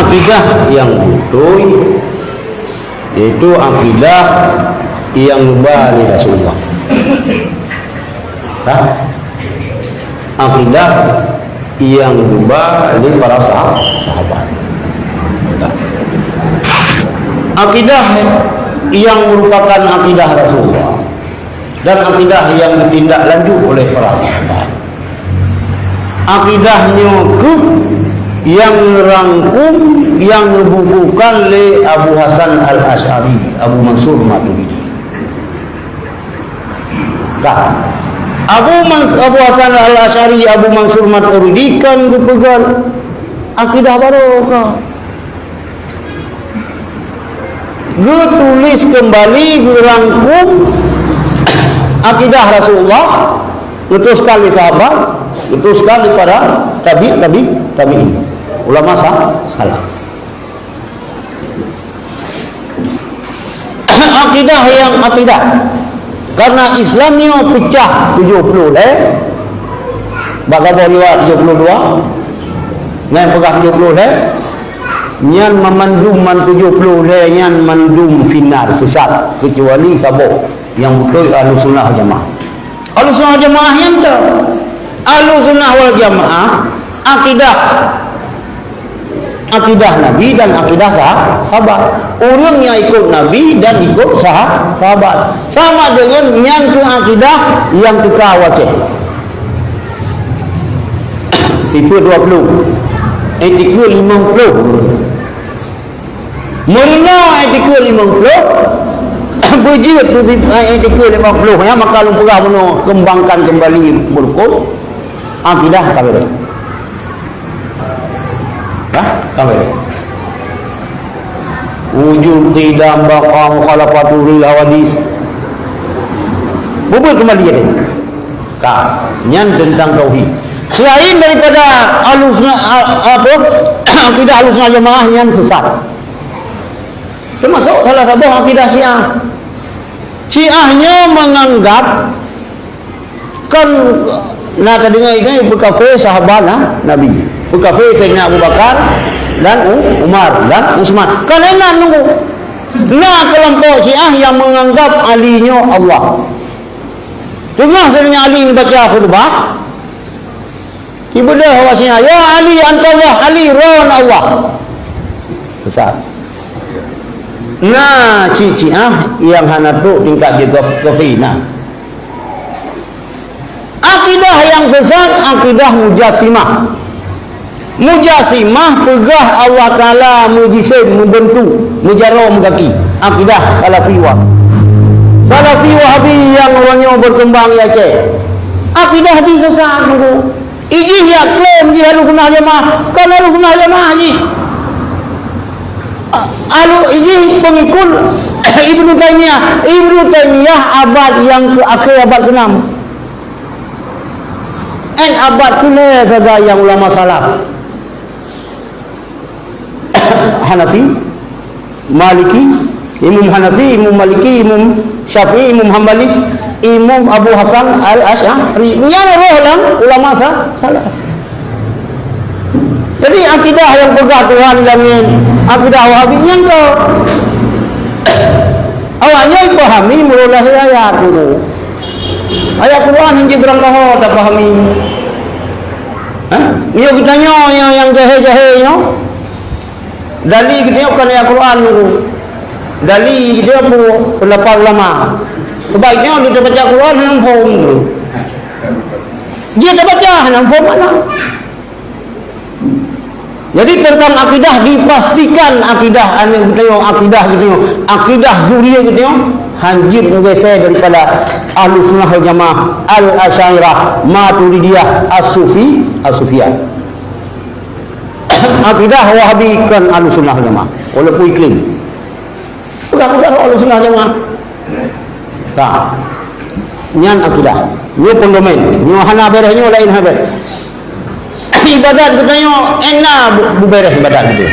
akidah yang betul, yaitu akidah yang mubali Rasulullah. Akidah yang mubali para sahabat. Akidah yang merupakan akidah Rasulullah dan akidah yang ditindaklanjut oleh para sahabat. Akidahnya yang rangkum, yang dibukukan oleh Abu Hasan Al-Asy'ari, Abu Mansur Maturidi. Abu Hasan Al-Asy'ari, Abu Mansur Maturidi kan dipegang akidah barokah. Tulis kembali, rangkum akidah Rasulullah, teruskan di sahabat, teruskan kepada tabi'in, ulama salaf. Akidah yang akidah, karena Islamnya pecah 70 bagaimana riwayat 72 yang pegang 70 nyan memandum man 70 nyan mandum final sesat, kecuali sabuk yang betul Ahlus Sunnah wal Jamaah. Ahlus Sunnah wal Jamaah yang tu Ahlus Sunnah wal Jamaah akidah Nabi dan akidah sahabat. Orang yang ikut Nabi dan ikut sahabat sama dengan yang ke akidah yang tukar wajib. Sifat 20, etika 50. Murna etika 50, berjit etika 50 ya, maka lu pegah bunuh kembangkan kembali berukut akidah kafir. Kafir. Wujud qidam baqa mukhalafatul lil hawadis. Bubur kembali dia. Nyan tentang tauhid. Selain daripada akidah Ahlussunnah Jamaah yang sesat, termasuk salah satu akidah Syiah. Syiahnya menganggap kan tadinya ini berkafir sahabat Nabi, berkafir Sayyidina Abu Bakar dan Umar dan Utsman. Kan enak nunggu. Kelompok Syiah yang menganggap alinya Allah. Dengar Sayyidina Ali ini baca khutbah, ibadah awasnya, ya Ali antallah, Ali ron Allah. Sesat. Syiah yang hanatu tingkat juga kafirina. Akidah yang sesat, akidah Mujassimah. Mujassimah pegah Allah Ta'ala mujisim, membentuk, mujarrah kaki. Akidah Salafi Wahabi yang orangnya berkembang ya Aceh. Akidah di sesat nunggu. Ijih ya klaim di Ahlussunnah Jamaah. Kan Ahlussunnah Jamaah ji. Ijih pengikut Ibnu Taimiyah abad yang ke akhir abad ke-6. Abad ke-9 saja yang ulama salaf. Hanafi, Maliki, Imam Hanafi, Imam Maliki, Imam Syafi'i, Imam Hambali, Imam Abu Hasan Al-Asy'ari. Ini adalah ulama salaf. Jadi akidah yang pegang Tuhan langit, akidah Wahabi yang tu awalnya dipahami mulai ayat dulu. Ayat Quran yang berangkat tak pahami. Dia kitanya yang jahil-jahilnya dalil kita bukan ayat Quran dulu. Dalil dia pun pendapat ulama. Sebaiknya dia baca Quran hang faham dulu. Dia tak baca hang faham mana? Jadi tentang akidah dipastikan akidah akidah zuriyah gitu hanjir menggeser daripada Ahlussunnah wal Jamaah, Al-Asy'ariyah, Maturidiyah, As-Sufiyah. Akidah Wahabi kan Ahlussunnah wal Jamaah. Walaupun iklim. Bukan Ahlussunnah wal Jamaah. Nyan akidah. Ni pendomen. Ni hanaberahnya lain haber. Ibadat katanya enak buberes ibadat itu.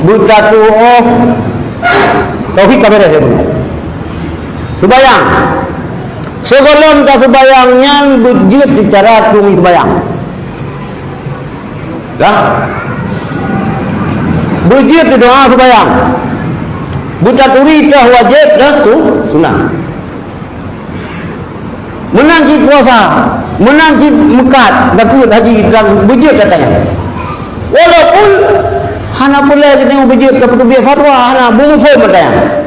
Butatu tauhid kaberes itu. Sembayang sebelum tak sembayangnya berjid secara tumi sembayang dah berjid doa sembayang butaturi dah wajib dah sunat menanjid puasa menanjid mekat dakut haji dan berjid katanya walaupun hana pula kita berjid tapi biar fatwa hana bunga pun katanya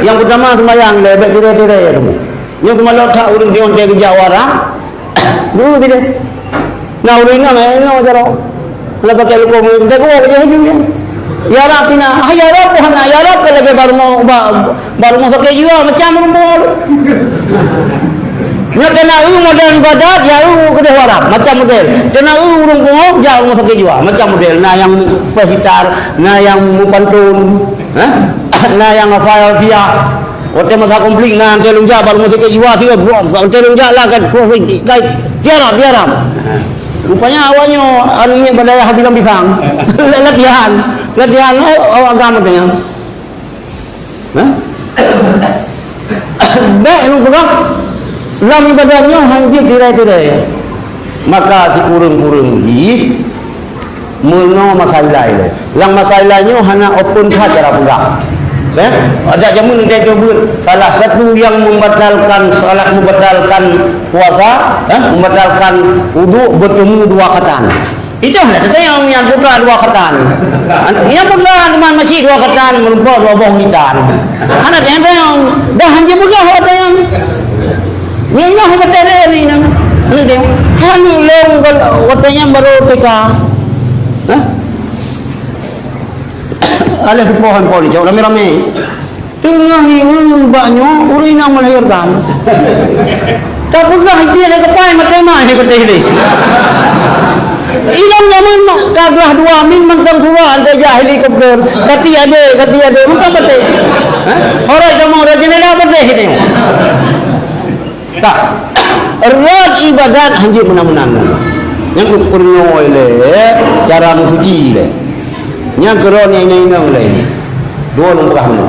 yang pertama sembahyang lebek kira-kira ya tu. Yang semalam tak urang dia onte kerja orang. Dulu tidak. Nah urang nak cara. Kalau pakai lupa dia ko kerja juga. Ya Rab tina, ya Rab hana ya Rab kalau baru mau sakit juga macam rumput. Nak kena model ibadat ya kedua orang macam model. Kena urang ko jauh mau sakit juga macam model. Nah yang pehitar, nah yang mupantun, nah yang apa dia hotel masa komplit nah telung ja baru mesti ke jiwa tiga telung ja lah kan kai biaram rupanya awalnya anu ni badai habilang pisang latihan agama dengan baik lu pegang lam ibadahnya hanjit tirai-tirai maka si kurung-kurung di meno masalah ini yang masalahnya hanya open saja pegang ada jamun dia coba salah satu yang membatalkan salat membatalkan puasa membatalkan wudu bertemu dua khatan itu lah yang sudah dua khatan yang pernah teman masjid dua khatan merupakan dua bohong hitam ada yang dah hanya begah ada yang nyah betul ni ada dia hanya long watanya baru teka ada pohon-pohon jauh ramai-ramai tengah yang banyak urina melahirkan tak pernah dia ada kepai matema ni kata ini ilang zaman kablah dua min mentang surah anda jahili kafir kati ada mentang betul orang kamu rajin ada betul ini tak erat ibadat hanya menang-menang yang kupurnya oleh cara mensuci le yang keron yang inang lain dua lumrah mana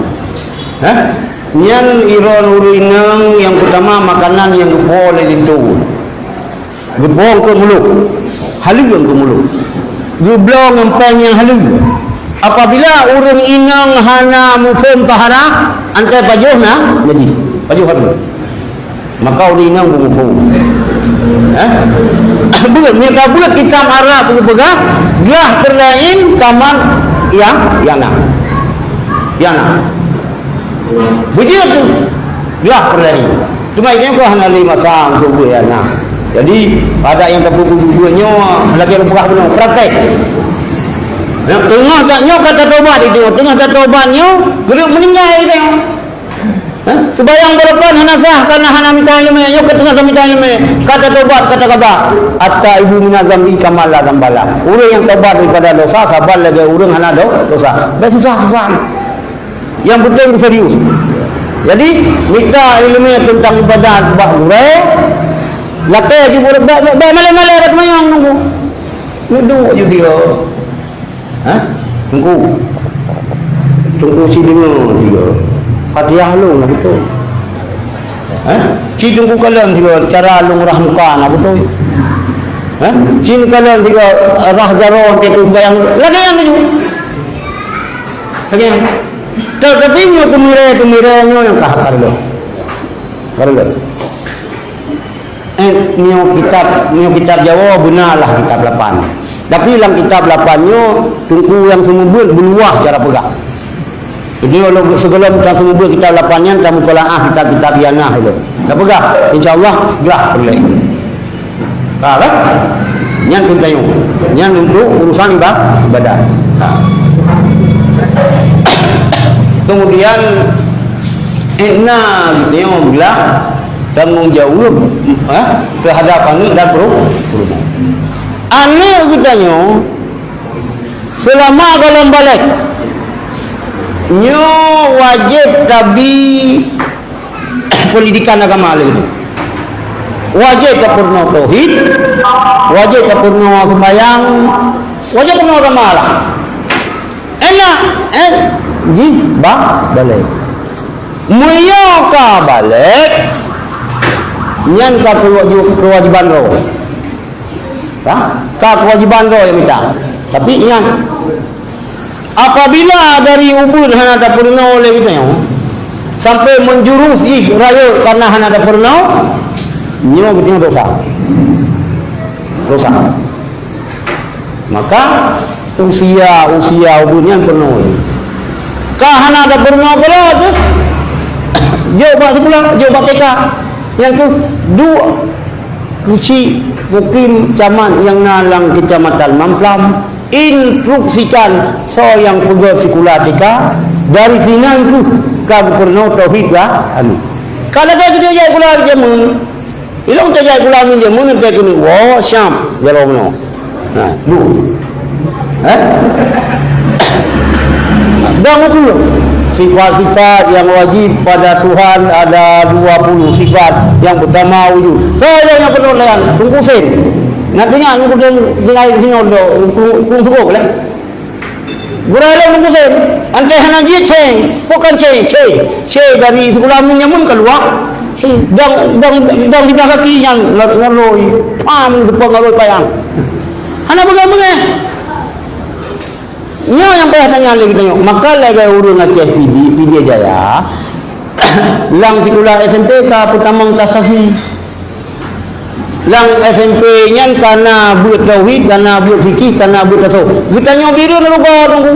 yang iron urinang yang pertama makanan yang boleh lintu gebong ke mulut halu yang ke mulut geblong empeng yang halu apabila urang inang hana mufum tahara antai pajuh na najis pajuh halu maka urinang mufum bukan mereka buat kitab Arab pegang gelah terlain taman yang nak begitu tu gelah terlain cuma ini kau hanya 5 sang subuh ya nak jadi ada yang terbuku-bukunya lagi lupa benar praktek tengah taknya kata tobat itu tengah kata tobatnya gerak meninggal dia sebayang berapa hana sah karena hana minta ilmu yo ketengah minta ilmu kata tobat kata-kata atta ibu minazambi kamala gambala urang yang tobat daripada dosa sabar lagi urang hana dosa susah yang betul serius jadi minta ilmu tentang ibadat bahure lakai je malam-malam ada mayang nunggu je dia tunggu sini dia Fatiha lu gitu. Cidung ku kalian tiga cara lu rahmukan apa tu? Cin kalian tiga rah jaron itu bayang lagi yang itu. Lagi yang. Tapi nyo tumire nyo yang kahakar lo. Karlo. Nyo kitab Jawa benarlah kitab 8. Tapi dalam kitab 8-nyo tungku yang semua beluah cara pegang. Jadi kalau sebelum kita semua kita lapannya kita mutalaah kita bianah itu. Dah pegah, insya-Allah gerah boleh. Kalau yang kita yang untuk urusan ibadah. Kemudian gitu yang belah tanggungjawab kehadapan dan perubahan. Aneh kitanya selama dalam balik nyo wajib tabi pendidikan agama itu wajib kapurno tauhid wajib kapurno sembahyang wajib kapurno agama lah enak ji balik Mereka balik nyan ka kewajiban roh. Ka kewajiban roh yang minta. Tapi ingat, apabila dari ubur hana ada purna oleh kita sampai menjurus raya karena hana ada purna, nyo kita dosa. Dosa. Maka usia uburnya purna. Ka hana ada purna kalau tu jawab sekolah, jawab TK. Yang tu dua kecil mukim camat yang nalang kecamatan Mamplam instruksikan so yang pegawai sekolah TK dari sinan tu ka pernah tauhid lah amin. Kalau kau tu jaya sekolah jamun, ilong tu jaya sekolah min jamun pe kini wo syam jalan no. Nah, lu. Dah tu sifat-sifat yang wajib pada Tuhan ada 20 sifat. Yang pertama wujud. Saya yang perlu layan tunggu sen. Nak dengar ni pun dengar sini ada kung suku boleh. Berada tunggu sen. Antai hana dia ceng, bukan ceng dari sekolah menyamun keluar. Dang di belakang kaki yang ngaloi. Pam depan ngaloi payang. Hana bagaimana? Nyo yang payah tanya lagi tanya. Maka lagi urun Aceh PD Jaya. Lang sekolah SMP ka pertama tasafi. Lang SMP nya karena buat tauhid, karena buat fikih, karena buat tasawuf. Kita nyo biru lupa tunggu.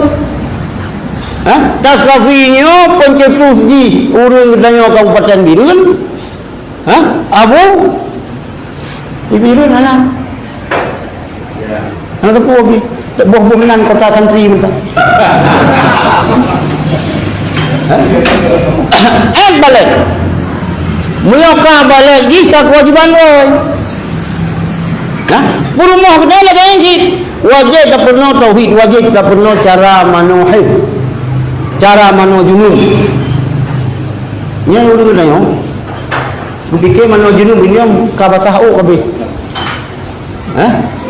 Tasafi nyo pencetus di urun kita nyo Kabupaten Biru kan? Abu di Biru mana? Ana tepu lagi. Boh menan kota santri minta. Balik. Muka balik jika kewajiban roy. Berumah kedai lagi anjing. Wajib tak pernah tauhid, wajib tak pernah cara manuhib. Cara mano junub. Nya udah yo. Bukit mano junub ini ka basah o kabeh.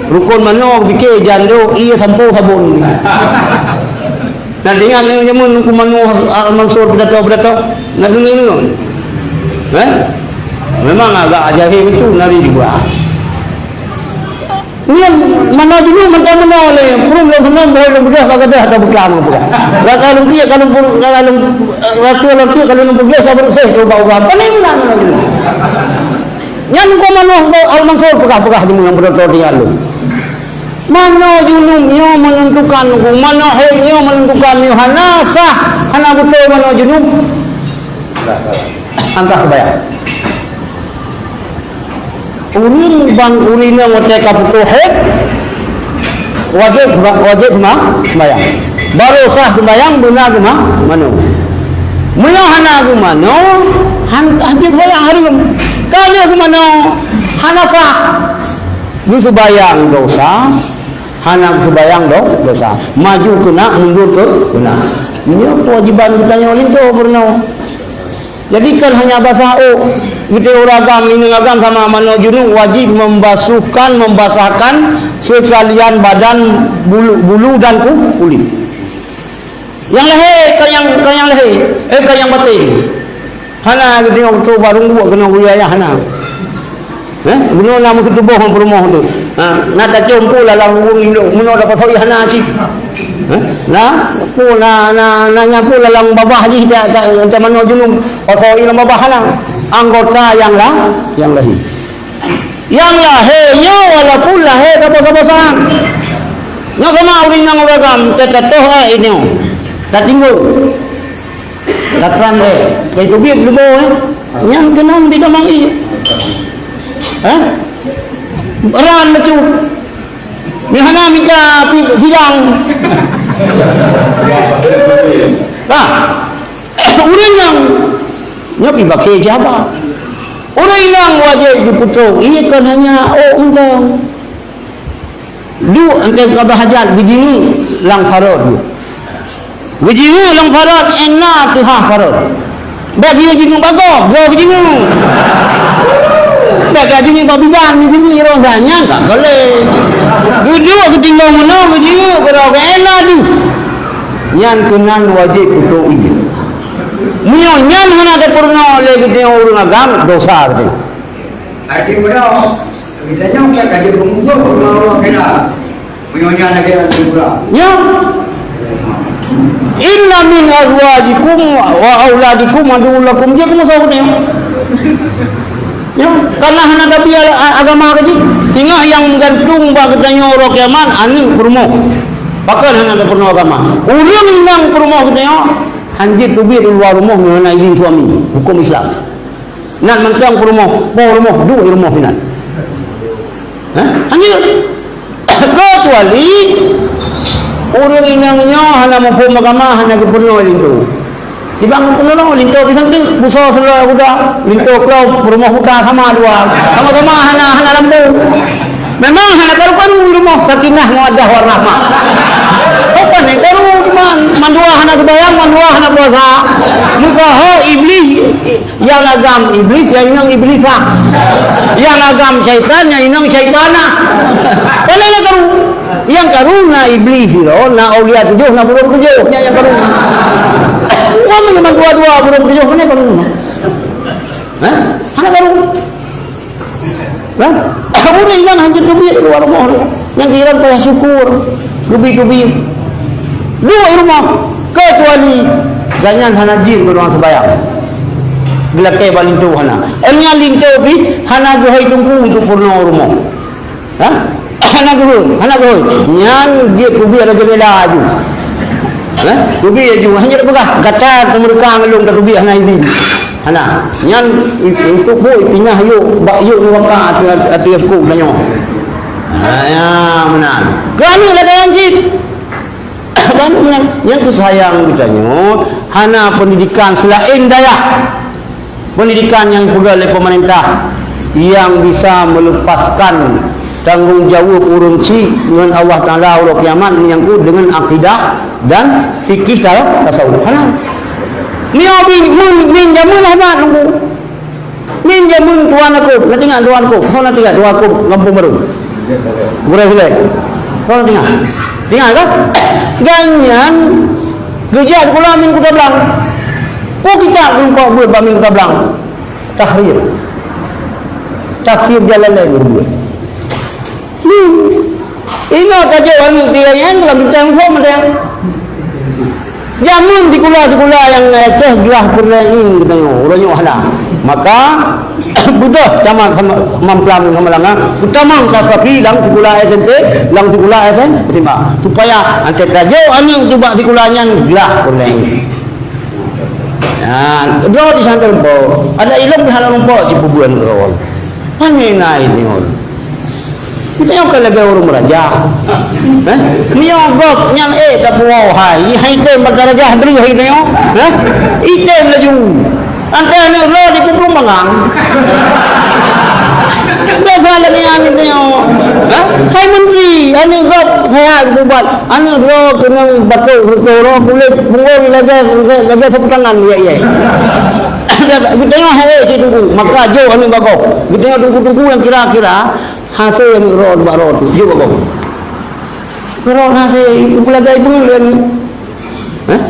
Rukun mano bikir jando iya sampo sabun. Nah dengan yang jamun kumanu Al-Mansur berdatau. Nah ini. Memang agak jahil itu nari juga. Ni mana dulu mana oleh pun lo senang boleh budak kagak ada berkelama budak. Kalau dia kalau budak sabar seh ubah apa ni mana lagi. Yang ko mano Al-Mansur pegah-pegah yang berdatau dia lu. Mana junubnya menentukan mana haidnya menentukan hana sah hana betul mana junub angka kebayang urin bang urinnya ngoteka betul haid wajib sembahyang baru sah sembahyang benar ke mana hana ke mana hanya sembahyang hari kali ke mana hana sah gitu sembahyang dosa hana sebayang dosa maju kena mundur ke kena ini kewajiban kita nyolin tu pernah jadikan hanya basah kita uragam ini ngagam sama mano junub wajib membasahkan sekalian badan bulu dan kulit yang leher ke yang batin hana kita tu barung buat kena wilayah hana benar nama ketubuh rumah tu. Nak tak jumpa dalam wong induk, mana dapat tahu hana cik. Nyapu dalam babah haji tak mana junub. Pasal dalam babah hana. Anggota yang lahir. Yang lahirnya walaupun lahir apa-apa. Nya sama urin nang uragam tetetoh ini. Tak tinggal. Datang deh. Itu biar dulu yang kenang di kamang ini. Ran macam ni hana minta sidang orang yang nyopi pakai siapa orang yang wajib diputuk ini kan hanya undang du angkat kata hajat begini lang farad begini lang farad enak tu farad bagi begini bagus begini tak gaji ni babi bang ni sini rasanya tak boleh. Dua ketinggal mana begitu kalau enak tu. Yang kenal wajib untuk ini. Nyan hana ada purna oleh kita urang agam dosa gitu. Arti muda, kita nyok ya kaji bungsu mau kena. Punya lagi arti muda. Ya. Inna min azwajikum wa auladikum aduwwun lakum. Dia kamu tahu ni. Ya, karena hana tapi agama kaji. Tengok yang gantung bak katanya orang kiamat ani purmo. Bahkan hana ada purno agama. Urang inang purmo katanya. Hanjit tubir luar rumah mengenai izin suami hukum Islam. Nak mentang rumah, mau rumah dua rumah finan. Hanjit. Kecuali orang inangnya hana mampu agama hana kepurno lintu. Dibangun penolong lintu pisang tu buso selo kuda lintu klau rumah kuda sama dua. Sama-sama hana lampu. Memang hana karu-karu rumah sakinah mawaddah warahmah. Apa ni karu cuma mandua hana sebayang mandua hana puasa. Muka ho iblis yang agam iblis yang inang iblisah. Yang agam syaitan yang inang syaitana. Mana nak karu? Yang karu na iblis lo, na aulia tujuh, na burung tujuh, yang karu. Kamu cuma dua-dua burung tujuh mana karu? Hana karu? Kamu ni inang hancur kubir luar rumah. Yang kira payah syukur. Kubir-kubir. Dua rumah kecuali jangan hana jin berang sebayang gelakai balintu hana enya lintu bi hana gohoi tunggu untuk purna rumah hana gohoi nyan dia kubi ada jendela aju kubi aju hanya pegah gatar mereka ngelung dak kubi hana ini hana nyan itu boy pindah yuk bak yuk waka ati aku danyo ya menan kami ada anjing dan yang tersayang kitanya hana pendidikan selain daya pendidikan yang juga oleh pemerintah yang bisa melepaskan tanggungjawab urunci dengan Allah Ta'ala Allah kiamat menyangkut dengan akidah dan fikih tasawuf hana ni obi min jamun hana nunggu min jamun tuan aku nanti ngak tuan aku so nanti ngak tuan aku kampung baru Gurau Selek so nanti ngak dengar kan? Ganyan gejat kula min kuda belang. Oh kita jumpa buat bamin kuda belang. Tahrir. Tafsir jalan lain berdua. Ini kaji wani dirayan dalam bintang form ada. Jamun sikula yang Aceh gelah perlain kita uranyo hala. Maka budak sama mamplang kamalanga utama kasapi lang sikula SMP lang sikula SMA supaya ante tajo anu coba sikulanya gelah perlain. Do di santal po ada ilmu di halang po cipubuan rol. Panina ini hol. Kita yang kalagay urang raja. Niyogok nyang tapuo hai tem magdaraja diri hai nayo. Item laju. Ante ni ro di puprung mangang. Biasa lagi ani nayo. Hai menteri ani gop saya buat ani ro kena batu ro kulit bungol laga seputangan ya. Kita yang hai itu maka jo ani bago. Kita yang tunggu-tunggu yang kira-kira hasil yang roh baru tu, jauh bagus. Kalau hasil ibu lagi ibu lian,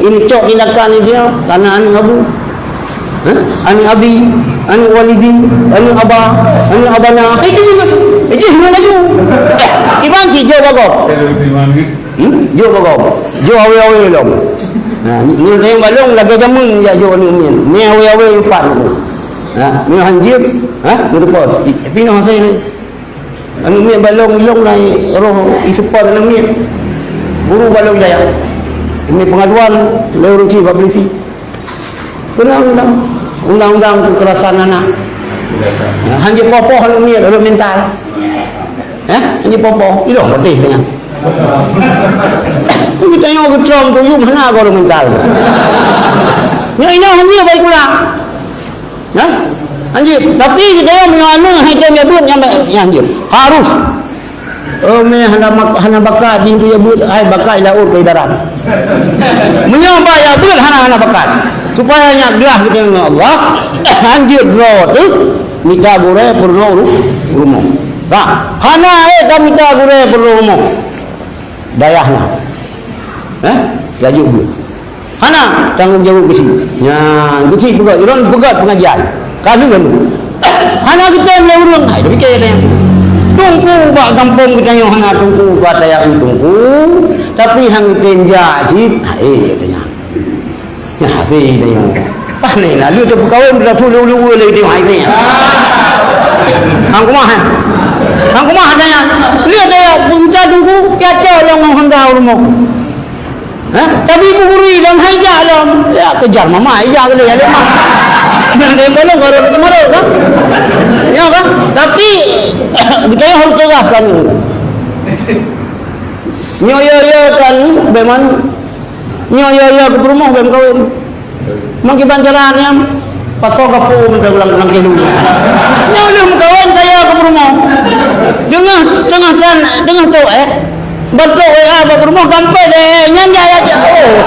ini cok tindakan ini dia, karena anu abu, anu abi, anu walidi, anu abah, anu abana, itu mana tu? Iban si jauh bagus. Jauh bagus, jauh awe long. Ni yang balong lagi jamun ya jauh ni min, ni awe empat tu. Ni hanjir, berapa? Pindah hasil ni. Anu mi balong naik roh isupar anu mi buru balong jaya ini pengaduan lorong si polisi kena undang kekerasan anak hanya popo anu mi ada mental hanya popo itu betul dengan kita yang getrom tu you mana kalau mental ya ini hanya baik pula anjir tapi kita yang menganu hanya nyebut yang anjir harus me hana bakat di tu nyebut ai bakat laut ke darat menyapa ya betul hana bakat supaya nya gelah kita dengan Allah anjir ro tu minta gore purno rumah hana minta gore purno rumah dayahna laju Hana tanggungjawab kecil. Ya, kecil juga. Iron pegat pengajian. Kali kan. Hana kita yang urang. Hai, tapi kaya yang tungku bak kampung kita yang hana tungku kata yang tungku. Tapi hang penjajit. Hai, katanya. Ya, hafi dia yang. Paling lah, dia tu berkawin dah tu lu lagi dia hai dia. Hang kumah. Hang kumah katanya. Lihat dia punca tungku kaca yang menghendau rumah. Tapi ibu guru dalam hijab dalam ya kejar mama hijab ke dia mah. Dia belum kalau kemana kan? Ya kan? Tapi kita harus tegakkan. Nyoyo kan beman nyoyo ke rumah bem kawin. Mangki bancarannya pasok kapu minta ulang langkah dulu. Nyoyo kawin saya ke rumah. Dengar tu betul apa rumah sampai deh nyanya aja. Oh.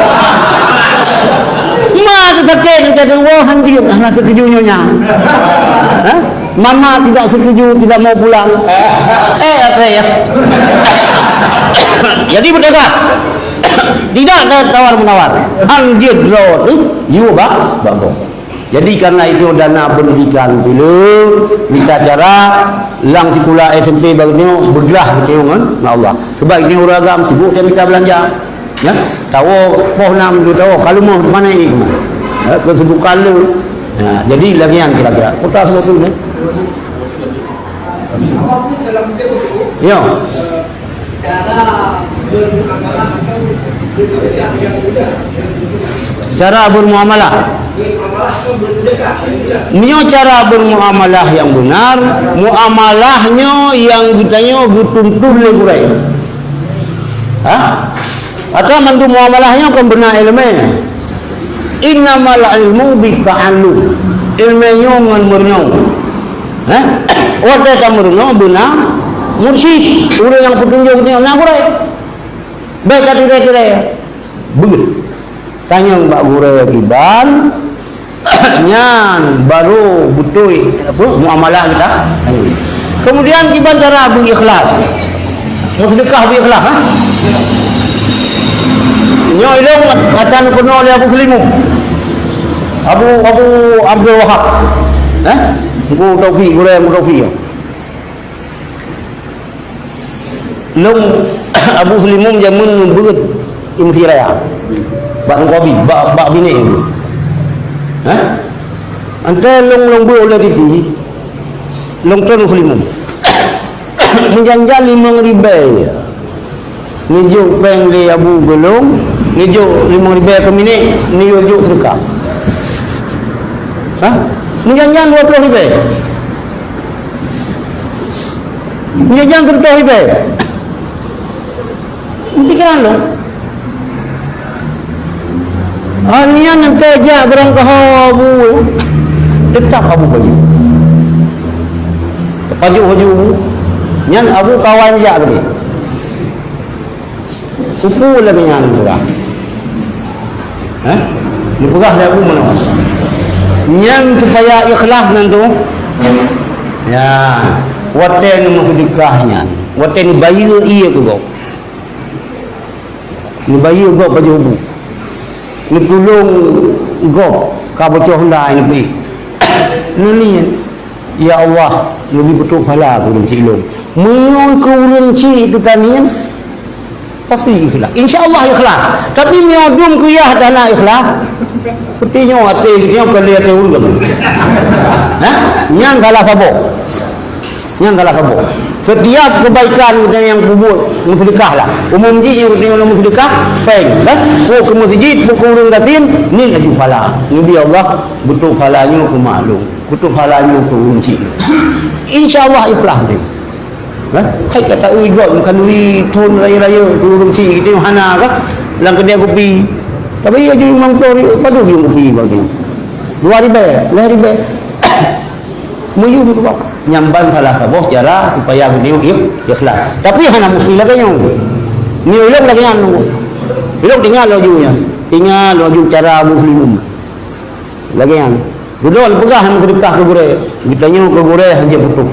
Mak sakit jadi wah hancur nak setujunya. Mama tidak setuju, tidak mau pulang. Apa ya? Jadi berdekat. Tidak ada tawar-menawar. Anjir draw tu, you bagus. Jadi karena itu dana pendidikan dulu minta cara lang sekolah SMP bagusnya bergelah gitu kan Allah sebab ini uragam sibuk dia minta belanja ya tahu poh 6 tu tahu kalau mau mana ini ke kesibukan lu nah, jadi lagi yang kira-kira kota semua tu ni ya cara bermuamalah. Nyo cara bermuamalah yang benar, muamalahnya yang kitanya gutuntun le kurai. Atau mandu muamalahnya kan benar ilmu. Innamal ilmu bi ta'allum. Ilmunya ngan murnyo. Wata tamurno benar mursyid, orang yang petunjuk dia nak kurai. Baik kira-kira. Begitu. Tanya Mbak Guru Kiban nyan baru betul apa muamalah kita. Kemudian Kiban cara berikhlas. Sedekah berikhlas Nyo ilong katan kuno oleh Abu Slimu. Abu Abdul Wahab. Abu Taufiq Guru Taufiq. Long Abu Slimu jamun beut imsi raya. Bak kopi, bak bini itu. Antara long boleh di sini, long terus lima. Menjanjal 5.000. Nijuk peng le Abu belum, nijuk 5.000 ke mini, nijuk sedekah. Menjanjal 20.000. Menjanjal 30.000. Pikiran lo. Hanian yang kerja berangkah Abu tetap Abu baju baju nyan Abu kawan jak ke kupu lagi nyan pegah ni pegah dia Abu mana nyan supaya ikhlas nanti ya waten sedekahnya waten bayi iya ke kau ni bayi kau baju Abu ni tolong go ka bocah hendak ni pergi ni ya Allah lebih betul pahala aku cik long menyon ke urang cik itu tanian pasti ikhlas insyaallah ikhlas tapi miodum kuyah dana ikhlas petinya hati kita kelihat urang nyang kalah sabo setiap kebaikan kita yang kubur musydekah lah umum ji yang kita musydekah peng kan ke masjid ke urang gatin ni lagi pahala ni dia Allah betul pahalanya ke maklum betul pahalanya ke unci insyaallah ikhlas ni hai kata igot kan ui tun raya-raya ke urang ci kita hana kan lang kedai kopi tapi aja memang padu dia kopi bagi 2.000 meyu tu kok nyamban salah satu cara supaya dia ikhlas tapi hana muslim lagi yang ni ulung lagi yang ulung tinggal laju cara muslim lagi yang duduk pegah sedekah ke gure ditanya ke gure hanya butuh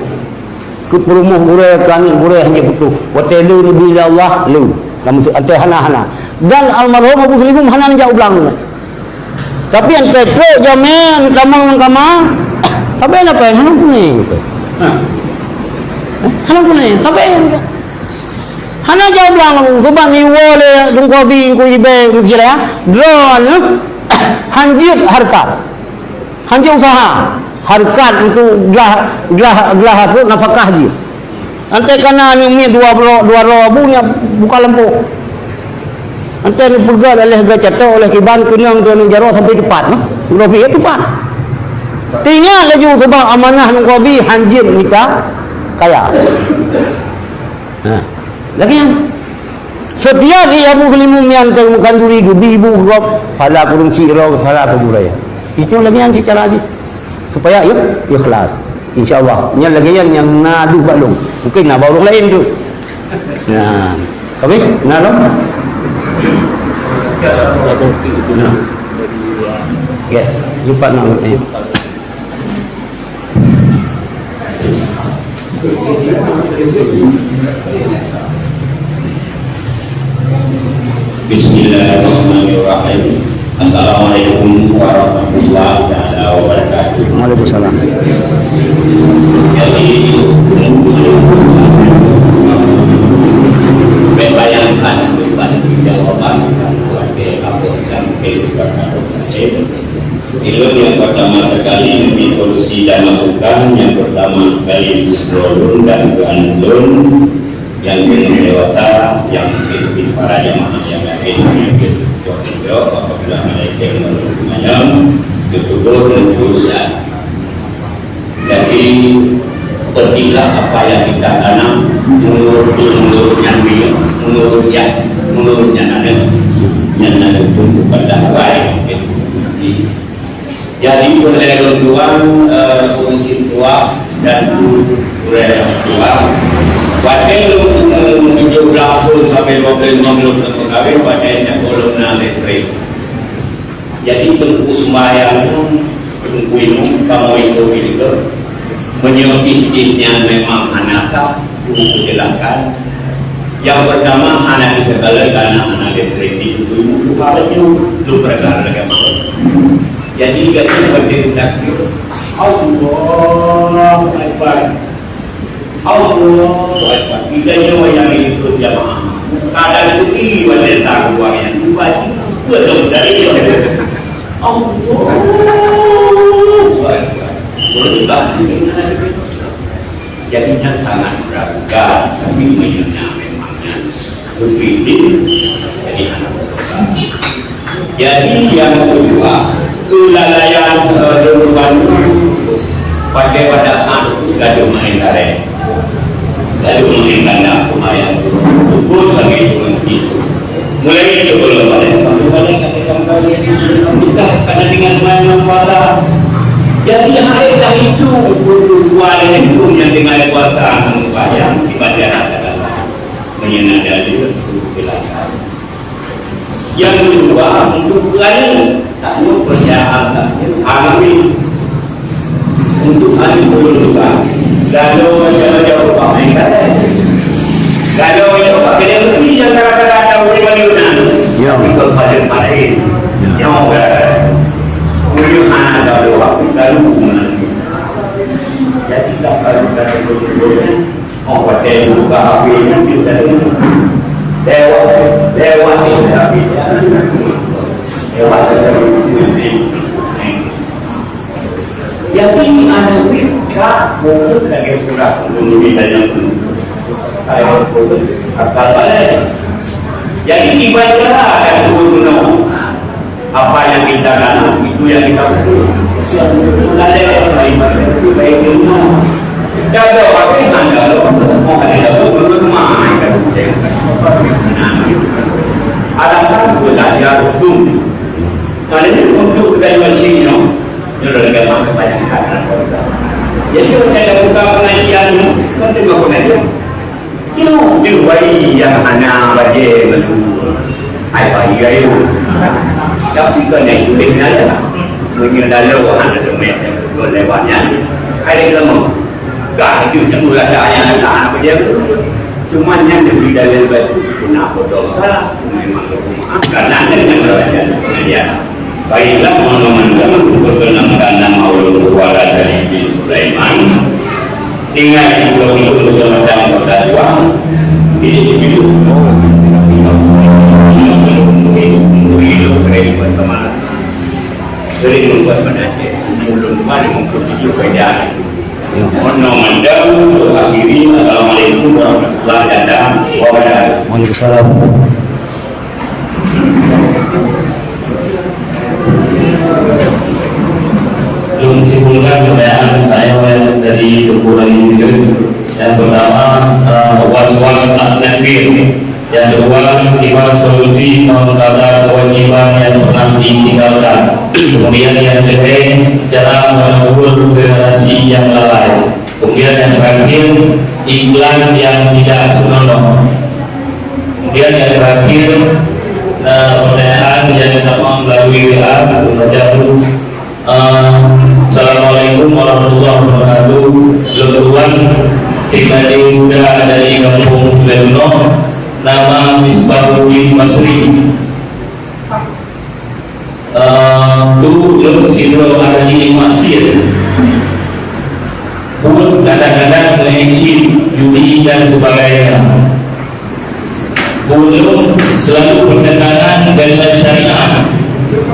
ke perumuh gure kami gure hanya butuh wa ta'ala bila Allah lu kamu ada hana dan almarhum Abu Muslimun hanan jauh belang. Tapi yang petro jamin kamang kama tapi apa yang hanan kuning gitu. Hanan kuning tapi hanan jauh belang sebab ni wole dung kobi ku ibe kira drone hanjit harkat. Hanjit usaha harkat untuk gelah apa nafkah haji. Ante kana ni mi dua ro bunya buka lempu. Ante ni pegat oleh gacato oleh kiban kenyang tu jaro sampai depan noh. Robi itu pak. Tinggal laju sebab amanah nang kobi hanjit nikah kaya. Nah. Lagi yang setiap dia muslimun yang temukan duri gebi ibu rob pada kurung ciro pada kebudaya. Itu lagi yang secara aja supaya ikhlas. InsyaAllah yang lagi yang nadu balung mungkin nak balung lain tu nah kami nak lo ya lupa nak Bismillahirrahmanirrahim. Assalamualaikum warahmatullahi wabarakatuh. Waalaikumsalam. Jadi membayangkan beban jawaban sebagai apa sampai ilmu yang pertama sekali lebih solusi dan masukan. Yang pertama sekali Brodun dan Andun yang belum dewasa yang mungkin para jamaah yang lain jauh apabila mereka menurut ketutur dan urusan. Jadi pergilah apa yang kita tanam menurutnya dia menurutnya ada yang ada tumbuh pada baik. Jadi oleh tuan fungsi tua dan oleh tua pada menunjuk langsung sampai 25 kawin pada yang belum listrik. Jadi tunggu sembahyang tunggu ini kamu itu itu menyebutnya memang anak tunggu jelaskan. Yang pertama anak kita kalau karena anak listrik itu kalau itu perkara lagi mahu. Jadi kita berdiri takbir Allah Akbar. Allah Akbar. Kita nyawa yang ikut jamaah. Kadang pergi pada takwa yang dibagi belum dari dia. Allah Akbar. Berubah jadinya sangat beragam tapi memangnya berpikir jadi anak. Jadi yang kedua kelalaian duluan pada anak gaduh main tarik. Lalu mengenai lumayan ukur lagi turun itu mulai itu belum ada satu kali kita karena dengan main puasa jadi hari itu dua itu yang dengan puasa membayang ibadah adalah menyenadari kelakan. Yang kedua untuk lain taknya percayaan alami untuk ahli belum juga. Lalu jauh-jauh Pak Mengkat. Lalu jauh Pak Kena lebih yang kadang-kadang ada orang Maliunan. Tapi kepada ini. Yang Ujung anak lalu lalu menanti. Jadi tak kalau orang pakai buka apinya bisa lewat ini apinya. Lewat ini. Jadi ada kita mungkin lagi sudah menunggu yang ayo akal balik. Jadi ibadah dan guru apa yang kita tanam itu yang kita betul. Ada yang lain itu baik itu. Kalau apa yang anda mau ada rumah kita alasan belajar hukum. Kalau ini untuk belajar sini. Sudah agama kebanyakan jadi kalau saya buka pengajian kan tengok pengajian itu diwai yang anak baje melu ai bayi ayo tapi kan yang itu ada punya dalau ada semet dua lewatnya ada lama gak itu cemula saya anak baje Cuma yang lebih dalil baju kenapa dosa memang maaf karena ada yang belajar pengajian. Baiklah teman-teman perkenalkan nama ulun keluarga dari bin Sulaiman. Tinggal di Pulau itu bersama berdua. Ini hidup. Hidup keren teman. Sering membuat pendapat. Mulun kemarin mempertujuh keadaan. Ono mandau akhiri. Assalamualaikum warahmatullahi wabarakatuh. Waalaikumsalam. Belum disimpulkan pertanyaan saya dari kumpulan ini. Yang pertama was-was nakbir. Yang kedua lima solusi mengkata kewajiban yang pernah ditinggalkan. Kemudian yang ketiga cara menegur generasi yang lalai. Kemudian yang terakhir iklan yang tidak senonoh. Kemudian yang terakhir pertanyaan yang datang melalui WA membaca Assalamualaikum warahmatullahi wabarakatuh. Kebetulan pribadi muda dari kampung Suleruno, nama Misbahuddin Basri. Dulu sidro ahli maksiat. Pun kadang-kadang mengisi judi dan sebagainya. Belum selalu bertentangan dengan syariat.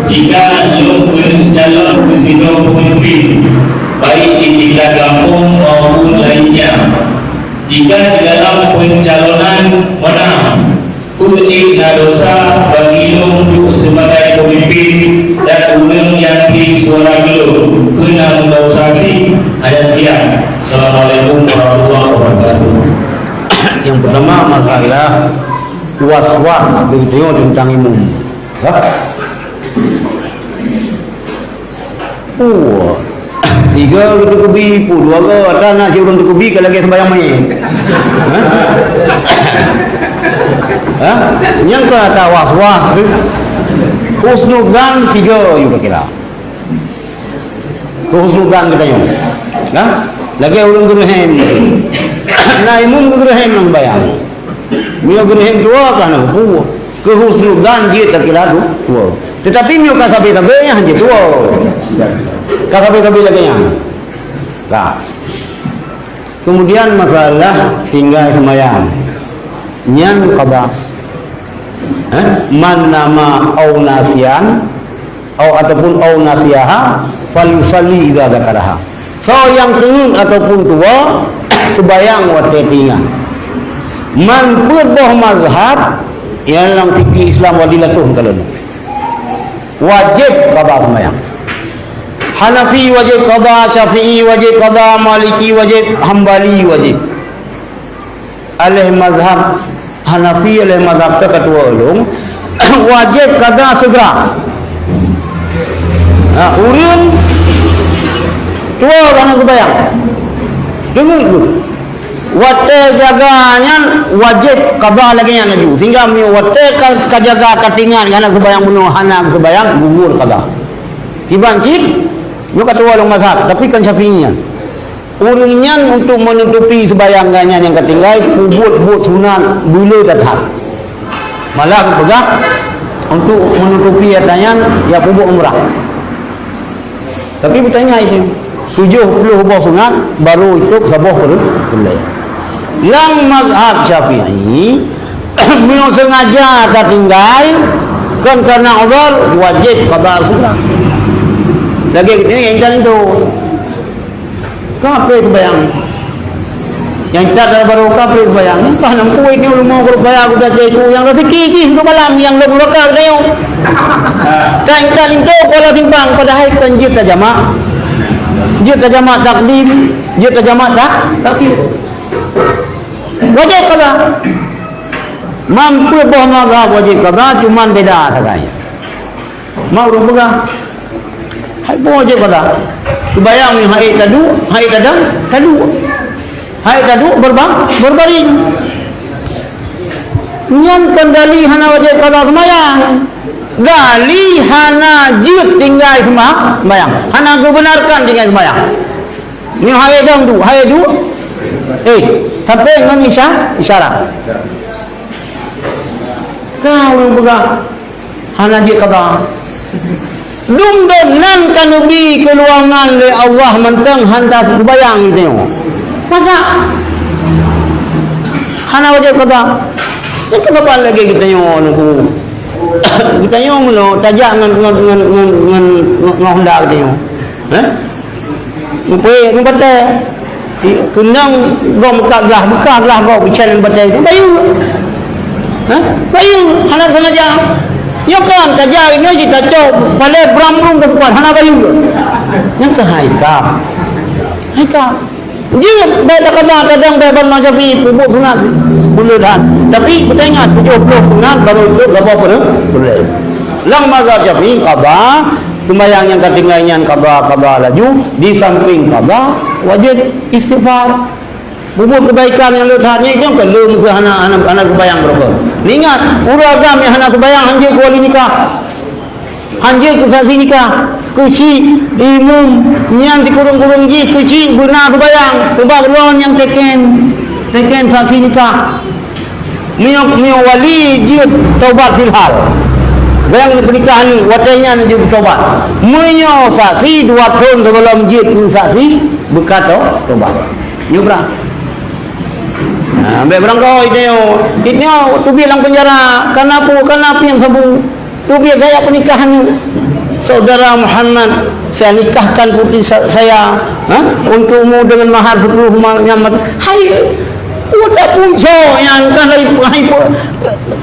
Jika belum bercalon bersidang pemimpin baik di tingkat kampung maupun lainnya, jika di dalam pencalonan menang putih dosa bagi untuk sebagai pemimpin dan ulun yang di suara gelung kena mendosasi ada siap. Assalamualaikum warahmatullahi wabarakatuh. Yang pertama masalah was-was begitu tentang imam. Tiga gitu kebi, dua ke tanah si orang tu kebi kalau lagi sembahyang main. Yang kata was-was tu husnudzan tiga juga kira. Husnudzan kita yang, lagi orang gerhem, nah imam gerhem nang sembahyang. Mio gerhem dua kan aku, kehusnudzan dia tak kira tu. Tetapi mio kasabe-sabe yang hanya dua. Kasabe-sabe lagi yang. Kemudian masalah tinggal sembahyang. Yang qada. Man nama au nasian ataupun au nasiaha falyusalli idza dzakaraha. So yang tenun ataupun tua sembahyang wate tinggal. Man purboh mazhab yang dalam fikih Islam wadilatuh kalau wajib qada sembahyang. Hanafi wajib qada, Syafi'i wajib qada, Maliki wajib, Hambali wajib. Alih mazhab Hanafi alih mazhab ketua ulung wajib qada segera. Urun tua kana sembahyang. Dengar tu. Wate jaganya wajib qada lagi yang laju. Sehingga mi wate kajaga katingan kana sembahyang bunuh hana sembahyang gugur qada. Dibancit yo kata ulung mazhab tapi kan Syafi'inya. Urunnya untuk menutupi sembayangannya yang ketinggal buat sunat dulu datang. Malah pegang untuk menutupi katanya ya buat umrah. Tapi bertanya itu 70 buah sunat baru itu sabah perlu. Yang mazhab Syafi'i mau sengaja tertinggal kan karena uzur wajib qada sunat. Lagi ini yang jalan itu kafe sembahyang yang tak baru kafe sembahyang kan nampu ini mau berbayar sudah jadi yang rezeki untuk malam yang lebih lokal dia kan itu kalau timbang padahal kan jika jamaah takdim jika jamaah takhir wajib qada mampu bohong wajib qada cuma beda saganya mau rumah hai wajib qada sembahyang ni hari tadu berbaring yang kendali hana wajib qada sembahyang dali hana jut tinggal sembahyang hana kebenarkan tinggal sembahyang ni hari du Sampai dengan isyarat. Kau yang pegang hana je kata. Dum donan kanubi keluangan le Allah mentang handa bayang itu. Masa hana wajib kata. Itu kapan lagi kita nyono kita nyono tajak dengan hendak kita nyono. Upaya ngebate kenang gom buka belah gom bicara ngebate itu bayu. Bayu hana sengaja. Yo kan tajak ini kita cok pada beramrung ke depan hana bayu. Yang ke haikal. Dia baik kata kadang beban macam ni pupuk sunat buludan. Tapi kita ingat 70 sunat baru itu apa pun boleh. Lang mazhab Syafi'i qada sembahyang yang ketinggalan qada laju di samping qada wajib istighfar. Bubur kebaikan yang letaknya itu kalau mesti anak kebayang berapa. Ingat uragam yang anak kebayang hanjir kuali nikah. Hanjir ke saksi nikah. Kuci imum nyan di kurung-kurung ji kuci guna kebayang sebab lon yang teken saksi nikah. Mio wali ji taubat filhal. Bayang pernikahan ni watanya ni juga taubat. Mio saksi 2 tahun sebelum ji saksi berkata taubat. Nyubra. Ambil berangkau ini tu bilang penjara kenapa yang sabu tu biar saya pernikahan saudara Muhammad saya nikahkan putri saya untukmu dengan mahar 10 nyamat hai udah punco yang kan dari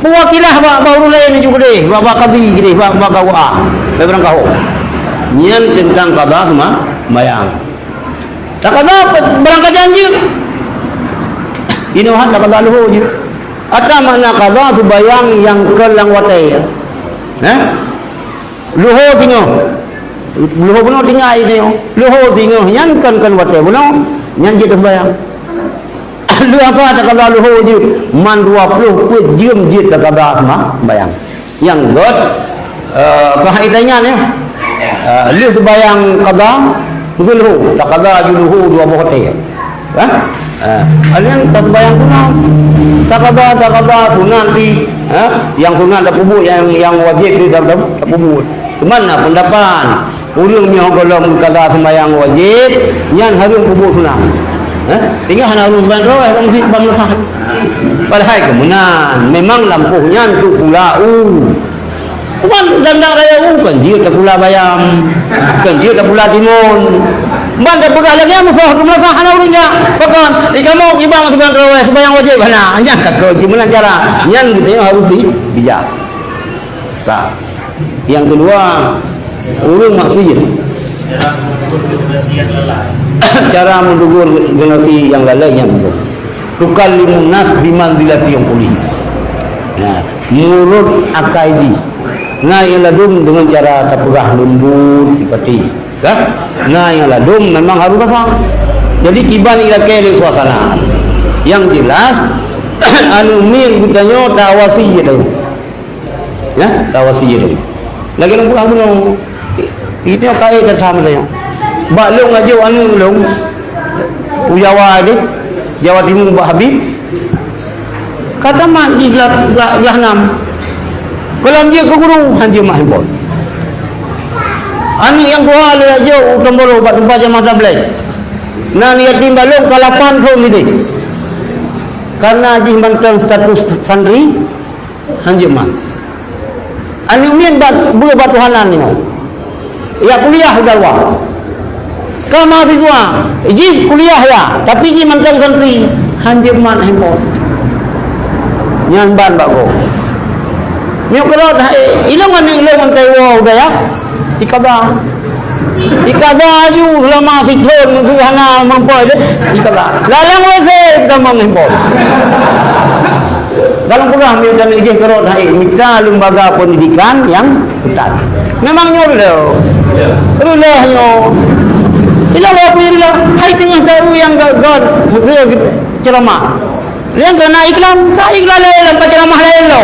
perwakilah baru lain juga deh bapak kadi gini bapak kawa berangkau nyan tentang qada sama bayang tak qada berangkat janji ini wahat tak qada luhu je ada mana qada sembayang yang kelang watai luhu tingo luhu puno tinggal ini luhu tingo nyan kan watai puno nyan je sembayang lu apa tak qada luhu je man 20 kuit jam je tak qada sama bayang yang god kaitannya ni lu sembayang qada luhu tak qada luhu 2 watai alian tak bayang sunat tak ada sunat di yang sunat ada kubur yang wajib di dalam kubur kemana pendapat urang yang kalau kata sembahyang wajib yang harus kubur sunat tinggal harus bantu orang mesti bangsa padahal kemunan memang lampunya itu pula bukan dandang raya kan dia tak pula bayam kan dia tak pula timun Banda pegah lagi musuh rumah hana urangnya. Bahkan ikamu ibang sembahyang wajib hana. Nya kata gimana cara? Nyan gitu harus bijak. Tak. Yang kedua, urang maksud cara mendugur generasi yang lalai yang betul. Tukallimun nas bimanzilati yang pulih. Nah, mulut akaidi. Nah, yang ladum dengan cara terpegah lembut seperti nah yang ladum memang harus kasar jadi kiban ila kele suasana yang jelas anu min gutanyo tawasi je tu ya tawasi je tu lagi nang pulang pulang itu kai tertam dia bak long aja anu long Jawa ni Jawa Timur Mbak Habib kata mak di belah 6 kalau dia ke guru hanjir mah hebot ani yang dua le aja utang bolo bat tempat jamaah tablet na niat timbalong kalapan ro ini karena ji mantan status santri hanjeman ani umien bat bulu batuhanan ni ya kuliah dawa ka mahasiswa ji kuliah ya tapi ji mantan santri hanjeman hempon nyan ban bako nyo kerot ilongan taiwo udah ya ikada aju selama sikon hana mampai deh ikada lalang wese damang hempol dalam program dan ijih kerot hai mitra lembaga pendidikan yang ketat memang nyolo rulah nyo ila apa ila hai tengah tahu yang god ceramah yang kena iklan tak iklan lain ceramah lain lo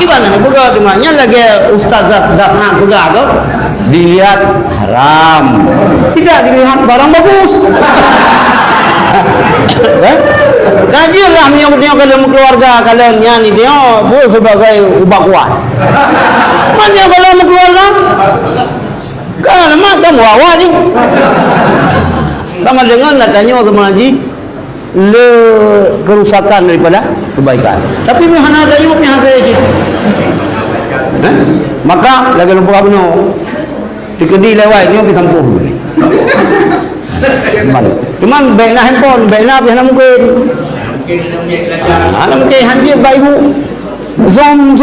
gimana buka demanya lagi ustaz dasna buka tu dilihat haram tidak dilihat barang bagus Kajilah dia kalau keluarga kalian ni dia boleh sebagai ubah kuat. Mana kalau keluarga? Kan mak kan wawa ni. Sama dengan nak tanya ke mengaji le kerusakan daripada kebaikan. Tapi mihana ada yuk mihana je. Maka lagi lupa benar. Dikedi lewat ni kita tampuh. Cuman baiklah handphone, baiklah biar mungkin. Mungkin hanjir baik ibu. Zoom.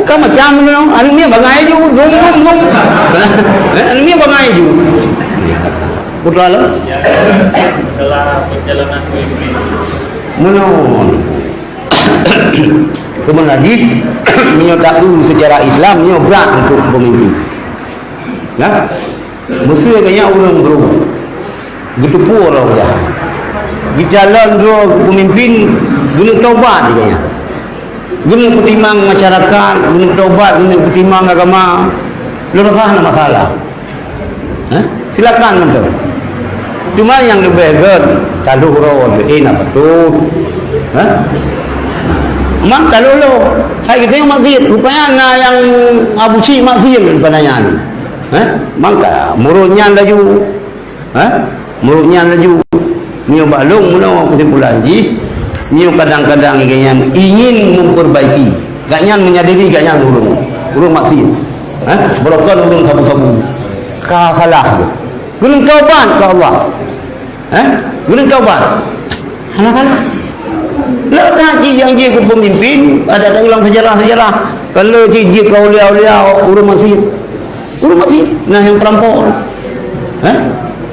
Kan macam ni, anu ni bangai je, zoom. Anu ni bangai je. Betul lah. Setelah perjalanan pemimpin. Menon. Kemudian lagi menyatakan secara Islam ni berat untuk pemimpin. Nah, mesti kayaknya orang berubah. Gitu pun orang dah. Di jalan dua pemimpin guna taubat kayaknya. Guna pertimang masyarakat, guna taubat, guna pertimang agama. Luruslah masalah. Silakan betul. Cuma yang lebih good kalau orang nak betul. Mak kalau lo, saya kata yang maksud, rupanya yang Abu Cik maksud rupanya ni. Maka murutnya laju, murutnya laju. Nyo balung mula kesimpulan ji, nyo kadang-kadang ingin memperbaiki, gaknya menyadari gaknya ulung maksud. Berokon ulung sabu-sabu, salah. Gunung taubat ke Allah. Gunung taubat. Anak salah. Lepas yang dia ke pemimpin, ada ulang sejarah-sejarah. Kalau dia ke ulia-ulia urus masjid. Nah yang perampok.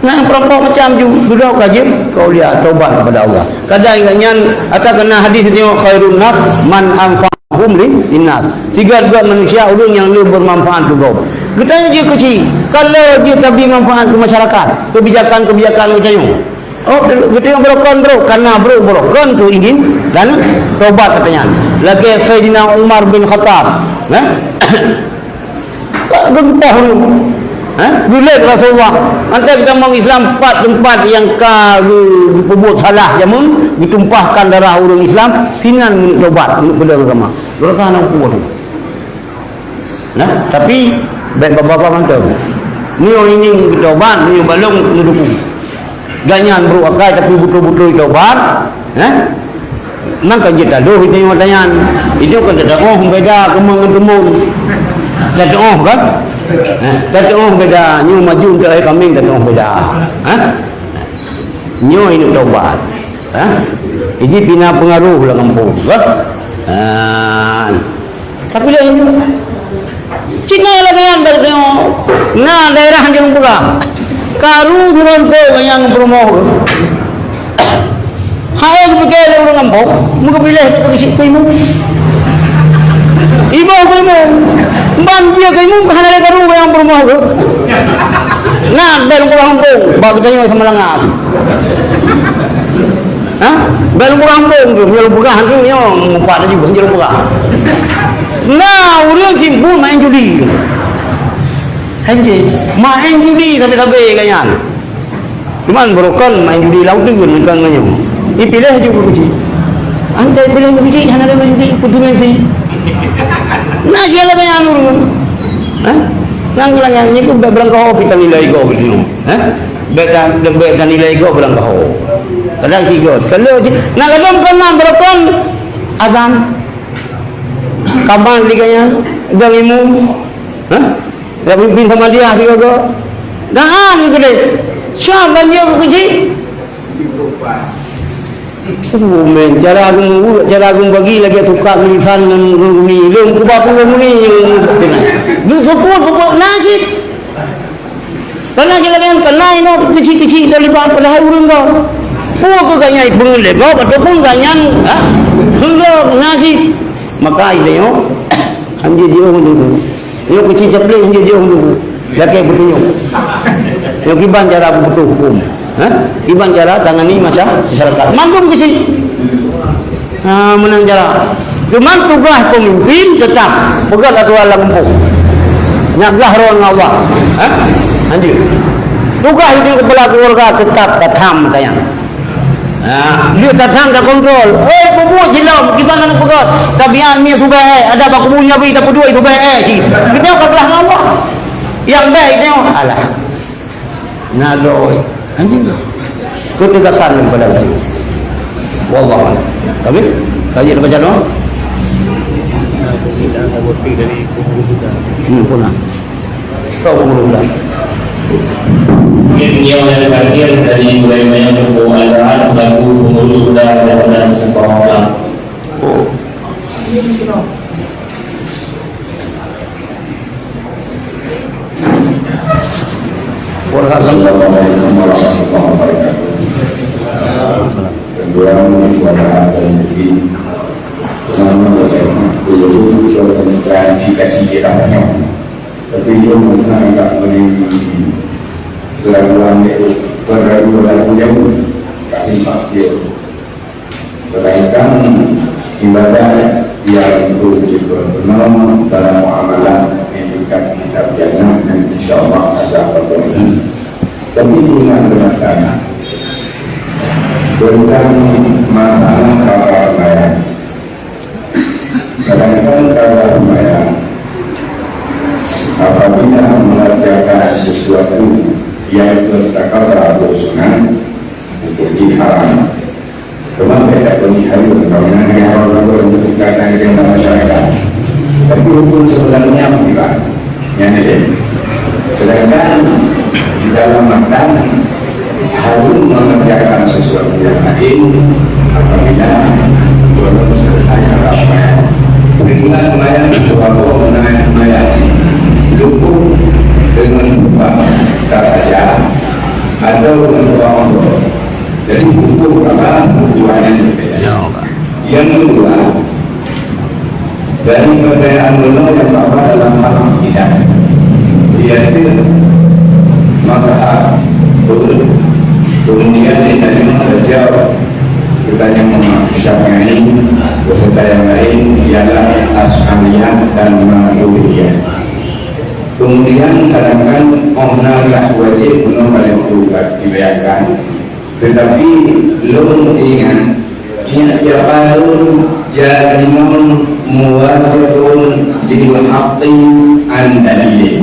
Nah yang perampok macam juga kaji kau lihat taubat kepada Allah. Kadang ingatnya atau kena hadis ni khairun nas man anfa'hum linnas. Tiga manusia ulun yang lebih bermanfaat untuk kau. Katanya dia kecil. Kalau dia tak beri manfaat ke masyarakat, kebijakan katanya. Oh, kita yang berokon bro, karena berokon tu ingin dan taubat katanya. Lagi Sayyidina Umar bin Khattab, bergepah ni. Gulat Rasulullah. Antara kita mau Islam 4 tempat yang diperbuat salah jamun ditumpahkan darah orang Islam, sinan taubat untuk bela agama. Dosa nak buat. Nah, tapi baik bapa mantap. Ni orang ini taubat, ni balong duduk. Ganyan bro akai tapi betul-betul taubat, maka kita doh itu yang tanya. Itu kan ada beda kemung-kemung. Ada kan? Ada beda, nyu maju untuk air kambing ada beda. Nyu ini taubat. Ini bina pengaruh lah kampung. Tapi lah ini Cina lagi yang bertemu. Nah daerah yang buka. Karu turun ke yang promo. Hai sebagai orang kampung, muka pilih ke situ ibu. Ibu ke ibu, banjir ke ibu, hanya ada karu yang promo. Nah dalam kampung, bagi tanya sama langas. Dalam kampung tu, dalam buka hantu ni orang empat aja banjir buka. Nah, orang simpul main judi. Hanji, main judi sampai-sampai kayaknya. Cuman berokon main judi laut tu kan kayaknya. Dipilih juga kecil. Anda pilih kecil, hanya ada main judi putus nanti. Nah, siapa kayaknya orang? Nang yang ni tu berang kau kita nilai kau betul. Berang nilai kau berang kau. Kadang tiga. Kalau nak kadang kena berokon azan. Kapan liganya? Dah imum. Dah pimpin sama dia tiga ke? Dah ni gede. Siapa banjir kecil? Men cara aku bagi lagi suka tulisan ni lom kuba ni ni support najib. Karena kita kan kena ini kecil-kecil dari pada urang kau. Puak kayaknya ibu lego ataupun kayaknya sudah najib. Maka ini yo anjir dia dulu. Yo kecil ceplek anjir dia dulu. Laki bertunjuk. Yo kiban cara betul hukum. Kiban cara tangani masyarakat. Mantung kecil. Menang cara. Cuma tugas pemimpin tetap pegang aturan kampung. Nyagah ruang Allah. Anjir. tugas itu kepala keluarga tetap tatam katanya. Dia tatam tak kontrol. Bubuh silam kita nak pegat. Tabian ni tu baik. Ada apa kubunya bi tak peduli itu baik si. Kita kebelah Allah. Yang baik ni alah. Naloi. Anjing. Ketegasan kepada itu. Wallah. Tapi kaji baca doa. Tidak ada bukti dari kubur kita. Punah. So kubur kita. Mungkin yang terakhir dari wilayah Buku Azhar selaku pengurus Sudah dan Sekolah. Oh. Assalamualaikum warahmatullahi wabarakatuh. Kedua kepada ini klarifikasi kita banyak, tapi dia menganggap keraguan yang kami dia sedangkan ibadah yang berjubah benar dalam muamalah menunjukkan kitab jannah dan insyaAllah ada perbuatan. Tapi dengan benar tentang masalah kawal sembahyang, sedangkan kawal sembahyang apabila mengerjakan sesuatu yang tertakabur bersunnah untuk diharam. Kemarin tak bunyi harum kerana hanya orang untuk kata dengan masyarakat. Tapi hukum sebenarnya tidak. Yang ini. Sedangkan di dalam makan harum mengerjakan sesuatu yang lain apabila belum selesai ramalan. Sehingga kemarin coba mengenai kemarin cukup dengan buka tak saja atau dengan Allah. Jadi hukum apa tujuannya berbeda. Yang kedua dari perbedaan ulama yang apa dalam hal akidah, yaitu mazhab kemudian tidak mengajar kita yang Syafi'i beserta yang lain ialah Asy'ariyah dan Maturidiyah. Kemudian sedangkan ohnalah wajib benar paling berubat dibayarkan, tetapi belum ingat ia qalun jazimun muwafiqun jil haqqi an dalil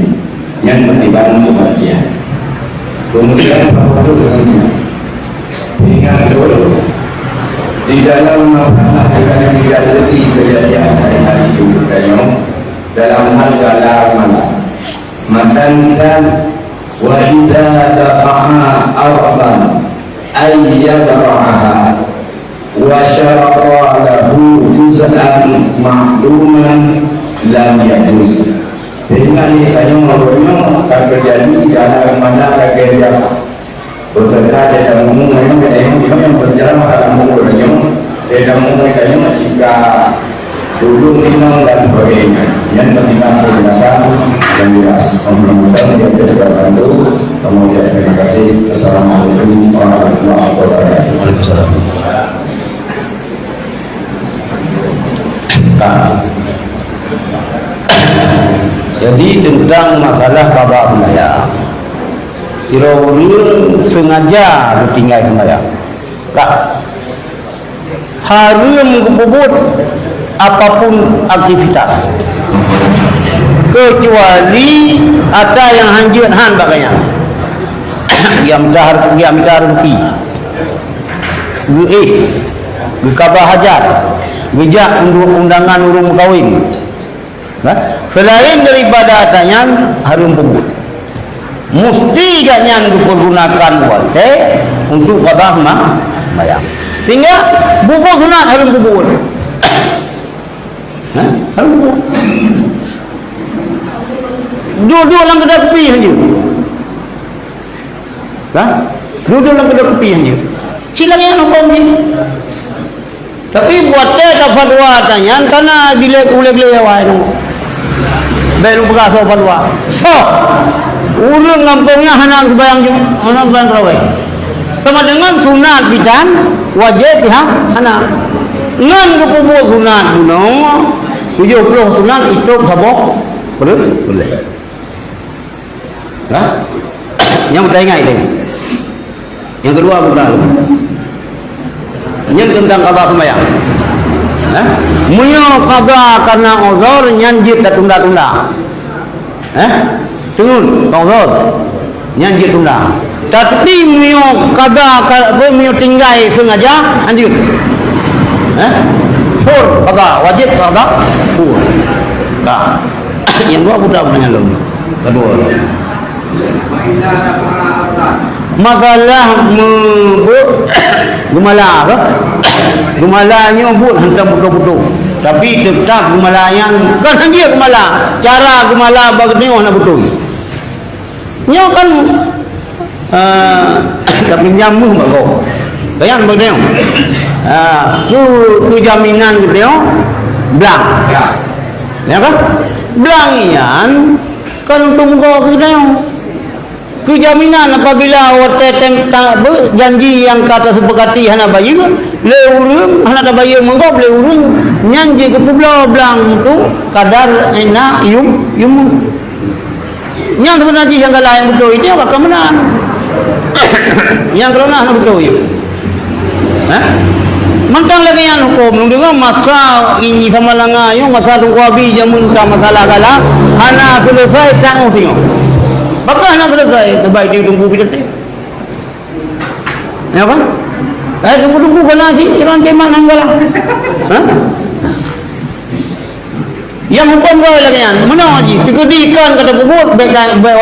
yang bertimbang kebahagiaan. Kemudian ingat dulu di dalam masalah yang tidak lebih kejadian hari-hari itu dalam hal galar malam matanda wa idza dafa'a arban ay yadra'aha wa syara'a lahu juz'an ma'luman lam yajuz. Sehingga ini hanya menurutnya akan terjadi dalam mana kerja beserta dalam umum yang berjalan dalam umumnya dalam umumnya jika dulu minum dan sebagainya yang terlibat penjelasan dan jelas. Mudah-mudahan dia juga bantu. Kemudian terima kasih. Assalamualaikum warahmatullahi wabarakatuh. Waalaikumsalam. Jadi tentang masalah kabar sembahyang, kira-kira sengaja tinggal sembahyang, tak harum kebubut apapun aktivitas kecuali ada yang hanjut han bagainya yang dah rupi kabah hajat bijak undangan urung kawin. Selain daripada adanya harum kebubut, mesti jangan dipergunakan untuk kadah sembahyang. Sehingga bubur sunat harum kebubut. Harum kebubut. Dua-dua lang kedai kopi saja. Dua-dua lang kedai kopi saja. Silang yang nampak ni. Tapi buatnya tak fatwa tanya karena dilek-ulek-lek awak itu. Baru bekas fatwa. So, urang kampungnya hanang sembahyang juga, hanang sembahyang terawih. Sama dengan sunat bidan wajib pihak hanang. Ngan kepubur sunat bunuh 70 sunat itu sabok boleh. Yang kita ingat itu. Yang kedua bukan. Yang tentang qada sembahyang. Munyo qada karena uzur nyanjit dah tunda-tunda. Tunggu, uzur nyanjit tunda. Tapi munyo qada munyo tinggal sengaja anjut. Fur qada, wajib qada fur. Dah. Yang dua budak dengan lu. Kedua. Masalah gemala ke? Gemalanya buat hantar betul-betul. Tapi tetap gemala yang kan dia gemala. Cara gemala bagi ni orang betul. Nyo kan tapi nyamu bago. Bayang bagi dia. Ku jaminan dia blang. Ya kan? Blangian kan tunggu ke dia. Kejaminan apabila wate tentang janji yang kata sepakati hana bayi le urung hana da bayi mengop le urung nyanji ke pulau blang tu kadar enak yum yang sebenarnya yang kalah yang betul itu agak kemenang yang kerana hana betul itu mentang lagi yang hukum dengan masa ini sama langa yung masa tunggu habis jamun masalah kalah hana selesai tanggung tengok. Bakal nak selesai terbaik dia tunggu kita ni. Ya kan? Tunggu kalau sih iran keman anggalah. Yang hukum kau lagi kan? Mana lagi? Dikedikan kata bubur, baik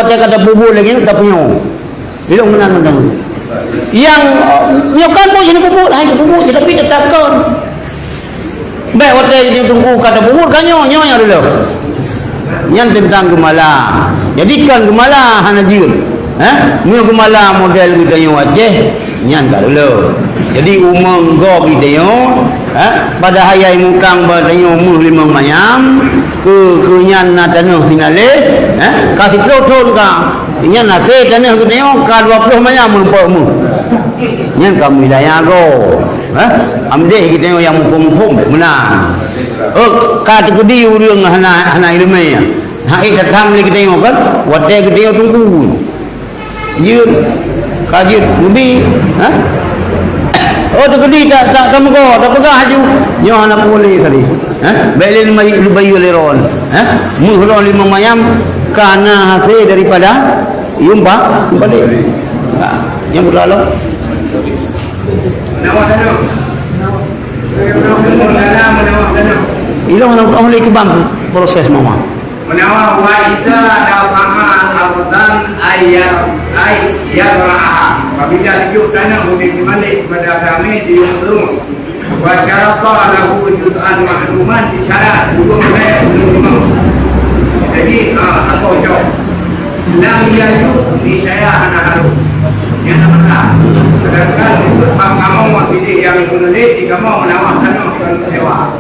kata bubur lagi tak punya. Bila menang. Yang nyokan pun jadi bubur, bubur tapi tetapkan. Baik hotel jadi tunggu kata bubur kan nyonya dulu. Yang tentang gemala. Jadikan gemala hana jiun. Mu gemala model kita yang wajah nyan ka dulu. Jadi umum go kita yo pada hayai mutang badanyo mu 5 mayam ke nyan na tanah finale kasih protol ka nyan na ke tanah kita yo ka 20 mayam mu nyan ka wilayah go. Amdeh kita yo yang mumpung menang. Ka tegedi urang hana ilmu ya. Hai datang lagi tengok kan, wadah kita tunggu. Jun, kajian lebih, Oh tu kedi tak kamu kau, tak pegang haju. Nyo anak boleh tadi. Belin bayu leron. Muhron 5 mayam karena hasil daripada yumpa balik. Yang berlalu. Ilang orang boleh ke bang proses mama. Menawa waita dafa'a awdan ayyara'ah apabila hidup tanah boleh dibalik kepada kami di Yumrung wa syarata lahu juz'an ma'luman isyarat hukum saya belum. Jadi apa jawab lam yajud ni saya anak harus yang pertama sedangkan untuk kamu pilih yang menulis jika mau menawa tanah sewa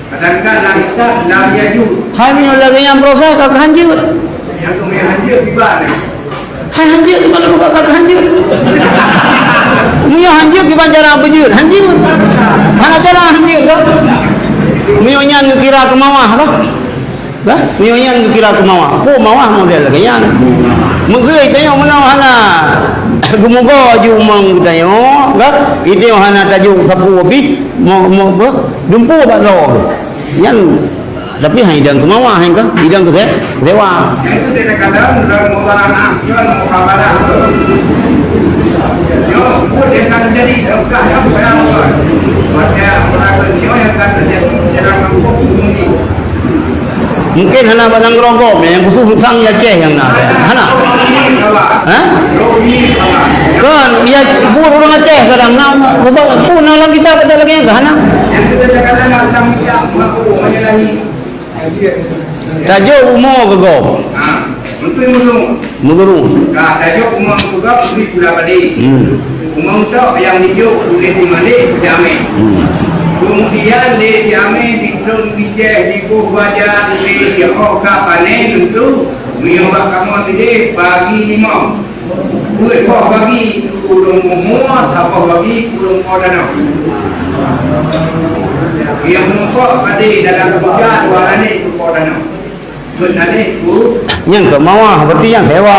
kadang-kadang kita lam yajud Kami lagi yang proses kakak hanjut. Yang tu hanjut tiba ni. Hai hanjut di mana buka kakak hanjut? Mio hanjut di banjaran bejut. Hanjut. Mana cara hanjut ke? Mio nyan kira ke mawah ke? Dah? Mio nyan kira ke mawah. Po mawah model lagi yang. Menggai tengok mana hana. Gemoga ju mang tengok, kan? Itu hana tajuk sapu habis mau jumpa bak lo. Yang tapi hidang ke mawah kan hidang ke sewa itu dia kata dalam mubarak kan mubarak yo boleh kan jadi dokah yang saya buat macam orang yang akan terjadi dalam kampung ini mungkin hana barang gerobok yang khusus hutang ya ceh yang nak hana kan ya buru orang Aceh kadang nak pun dalam kita pada lagi yang hana yang kita kata macam tidak mampu menyalahi tajuk umur ke go untuk mengurung tajuk umur juga beri pula balik umur tak yang hidup boleh dimalik berjamin kemudian dia diamin di dalam bijak di buah wajah di hoka panen untuk menyebab kamu tadi bagi 5 buat kau bagi kurung muat apa bagi kurung kodana yang mengkok tadi dalam kerja dua ini itu kodana Benar itu. Yang ke bawah berarti yang sewa.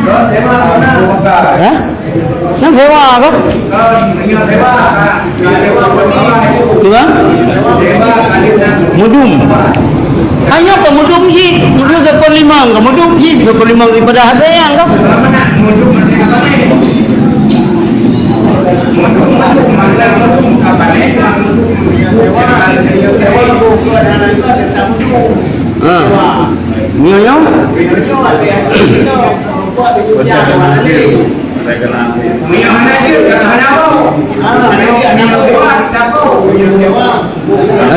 Kalau dewa mana? Ya? Yang sewa kan? Kalau punya dewa, dewa itu. Tu kan? Dewa kalian. Mudum. Hanya ke mudum sih. Mudum seperlima. Ke mudum sih. Seperlima daripada harga yang kan? Mana mudum apa ni? Mudum apa ni? Dewa buku dan itu ada mudum. Nyonya?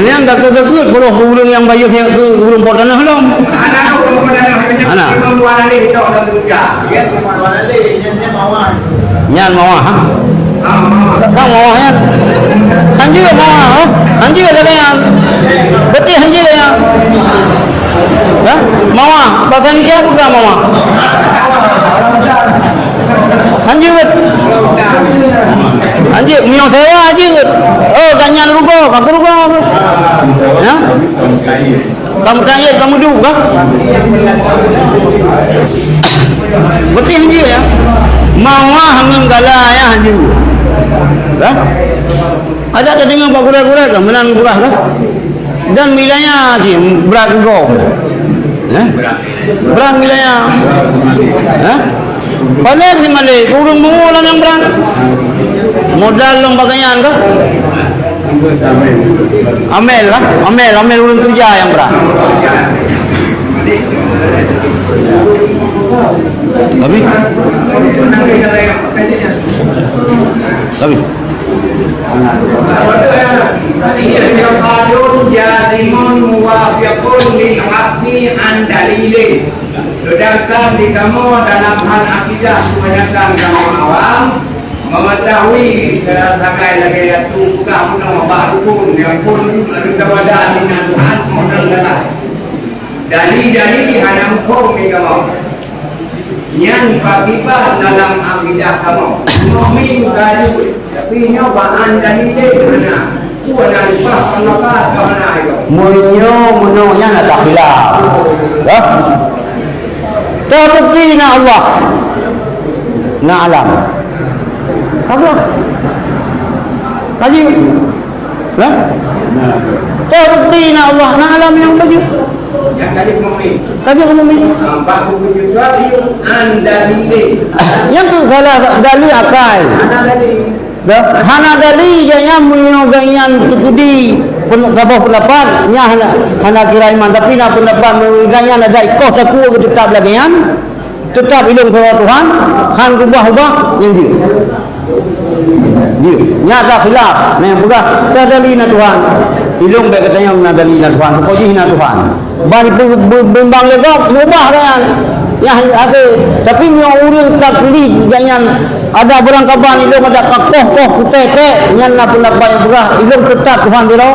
Yang tak terkut puluh burung yang bayar ke burung portanah belum? Anak. Nyan mawah. Kang mawah yan. Hanji mawah. Hanji ada yang. Betul hanji yang. Ya, mawah. Bahasa Indonesia bukan mawah. Hanji bet. Hanji miong sewa aja bet. Oh, ganyan rugo, kaku rugo. Ya? Kamu kaya, kamu juga. Betul hanji ya. Mawah hangin gala ya hanji. Ya? Ada dengar pak gura-gura kan menang gurah kan? Dan milanya sih berat go. Berat milanya. Balik si Malik, kurang mengulang yang berat. Modal long pakaian ke? Amel lah, amel urang kerja yang berat. Tapi Adun jasimun muwafiqun li haqni an dalilin. Sedangkan di kamu dalam hal akidah kebanyakan kamu awam mengetahui sebagai lagi itu kamu nama baru yang pun kepada dengan Tuhan modal dalam dalil hanya hukum di kamu yang pakipah dalam akidah kamu mukmin gaduh tapi nyoba anda ini mana kuat dan pas pendapat mana itu munyo yang ada khilaf. Ya. Terbukti na Allah. Na alam. Apa? Kaji. Ya? Terbukti na Allah na alam yang bagi. yang tadi mukmin Kaji umum. baku juga anda ini Yang tu salah dalil akal. Hana dalil yang munyo ganyan tukudi kapal pendapat nya hana kira iman tapi nak pendapat ganyan ada ikoh taku tetap lagi yan tetap ilmu sama Tuhan han ubah-ubah yang dia nya ada khilaf yang pegah dalil na Tuhan ilmu baik katanya na dalil na Tuhan kau jihna Tuhan bang bimbang legap ubah kan ya ada tapi yang urang taklid jangan ada berangkapan ilmu ada kakoh kutete nyan na pendapat yang pegah ilmu tetap Tuhan diro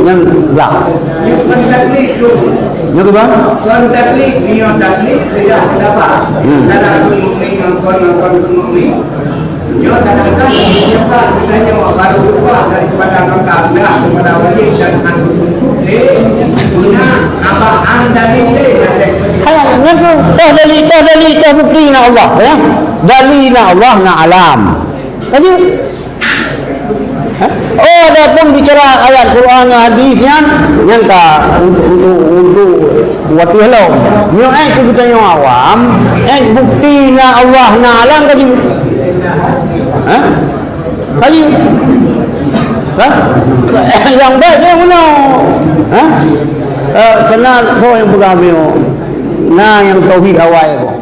yang belah bukan taklid tu yang kedua bukan taklid niat taklid tidak pendapat dalam mukmin ngakon mukmin yo kadang-kadang siapa ditanya baru berubah daripada kakaknya kepada wali dan anak guna apa anda ini kayak itu dalil bukti na Allah ya dalil na Allah na alam tadi oh adapun bicara ayat Quran hadisnya yang tak untuk buat hello yo itu kita yang awam bukti na Allah na alam tadi kaji yang baik dia mana kenal kau yang bergamil nah yang tauhid awal